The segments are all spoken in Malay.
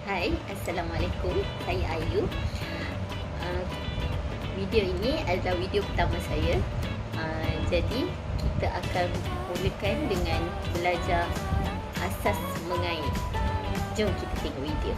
Hai, Assalamualaikum. Saya Ayu. Uh, Video ini adalah video pertama saya. Jadi kita akan mulakan dengan belajar asas mengait. Jom kita tengok video.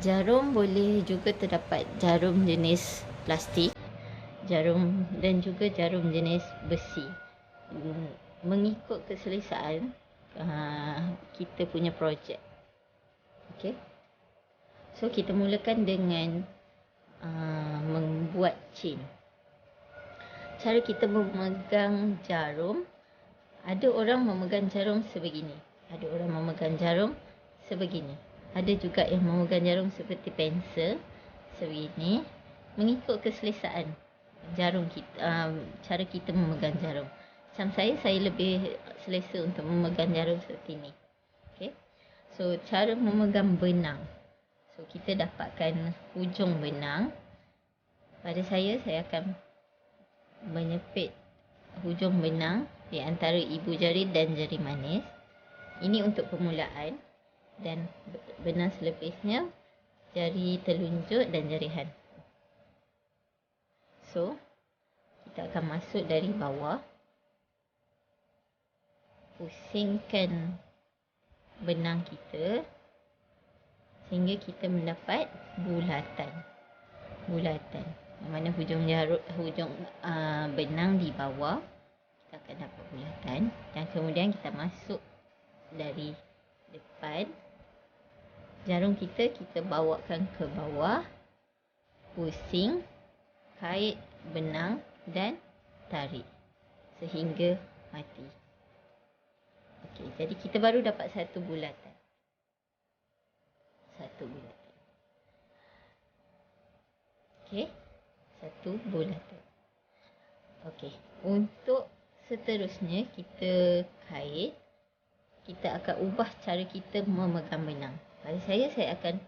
Jarum boleh juga terdapat jarum jenis plastik, jarum dan juga jarum jenis besi. Mengikut keselesaan kita punya projek. Okey. So kita mulakan dengan membuat chain. Cara kita memegang jarum, ada orang memegang jarum sebegini, ada orang memegang jarum sebegini. Ada juga yang memegang jarum seperti pensel sebegini, mengikut keselesaan jarum kita, cara kita memegang jarum. Macam saya lebih selesa untuk memegang jarum seperti ini. Okay. So cara memegang benang. So kita dapatkan hujung benang. Pada saya akan menyepit hujung benang di antara ibu jari dan jari manis. Ini untuk permulaan. Dan benang selepasnya jari telunjuk dan jari han. So kita akan masuk dari bawah. pusingkan benang kita sehingga kita mendapat bulatan. Yang mana hujung benang di bawah kita akan dapat bulatan, dan kemudian kita masuk dari depan. Jarum kita bawakan ke bawah, pusing, kait benang dan tarik sehingga mati. Okey, jadi kita baru dapat satu bulatan. Okey, satu bulatan. Okey, untuk seterusnya kita kait, kita akan ubah cara kita memegang benang. Pada saya akan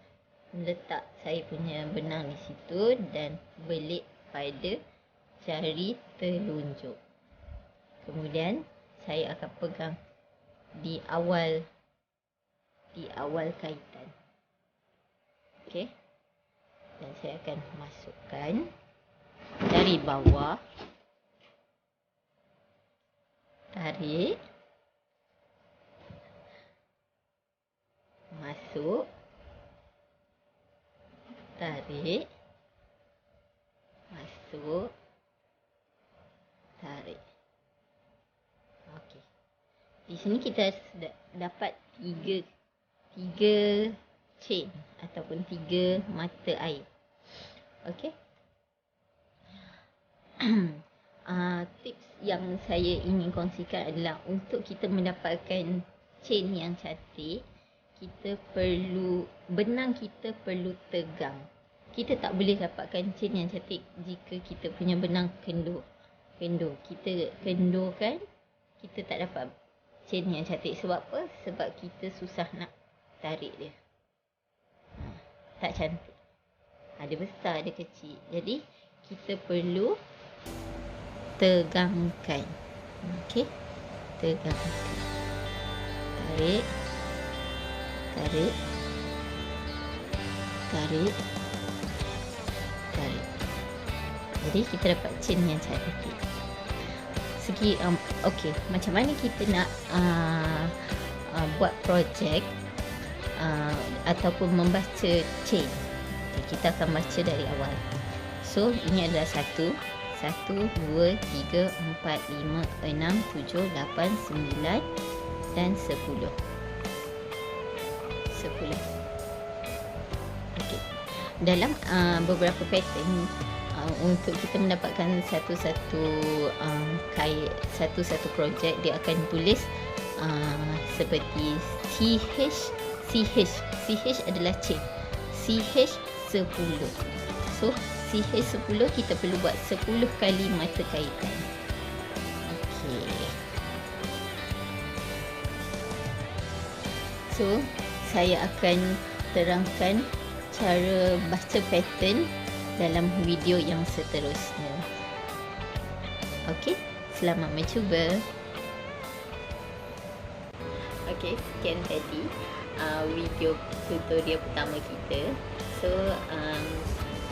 letak saya punya benang di situ dan belit pada jari telunjuk. Kemudian saya akan pegang di awal kaitan. Okey. Dan saya akan masukkan dari bawah, tarik, masuk, tarik, masuk, tarik. Okey. Di sini kita dapat tiga chain ataupun 3 mata air. Okey. Tips yang saya ingin kongsikan adalah untuk kita mendapatkan chain yang cantik, benang kita perlu tegang. Kita tak boleh dapatkan chain yang cantik jika kita punya benang kendur. Kita kendurkan, kita tak dapat chain yang cantik. Sebab apa? Sebab kita susah nak tarik dia. Tak cantik. Ada besar, ada kecil. Jadi kita perlu tegangkan. Okey. Tegangkan. Tarik. Tarik. Tarik. Tarik. Jadi kita dapat chain yang cantik. Okey, macam mana kita nak buat projek ataupun membaca chain. Kita akan baca dari awal. So, ini adalah 1, 2, 3, 4, 5, 6, 7, 8, 9 dan 10. Okey. Dalam beberapa pattern, untuk kita mendapatkan satu-satu projek, dia akan tulis seperti CH adalah chain. CH 10. So CH 10 kita perlu buat 10 kali mata kaitan. Okey. So saya akan terangkan cara baca pattern dalam video yang seterusnya. Okey, selamat mencuba. Okey, sekian tadi video tutorial pertama kita. So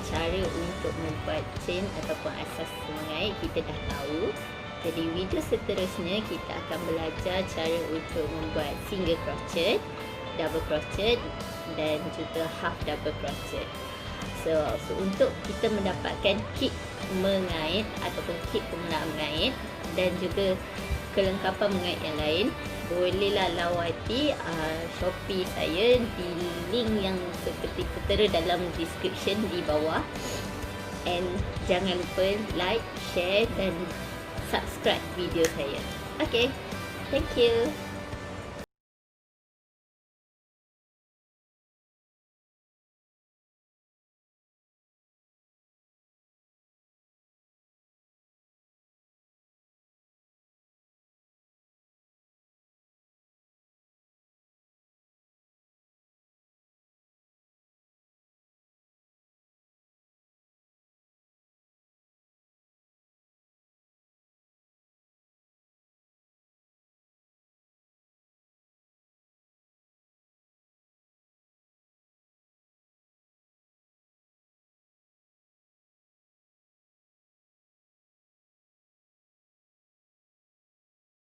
cara untuk membuat chain ataupun asas mengait kita dah tahu. Jadi video seterusnya kita akan belajar cara untuk membuat single crochet, double crochet dan juga half double crochet. So untuk kita mendapatkan kit mengait ataupun kit pemula mengait dan juga kelengkapan mengait yang lain, bolehlah lawati Shopee saya di link yang seperti tertera dalam description di bawah. And jangan lupa like, share dan subscribe video saya. Okay, thank you.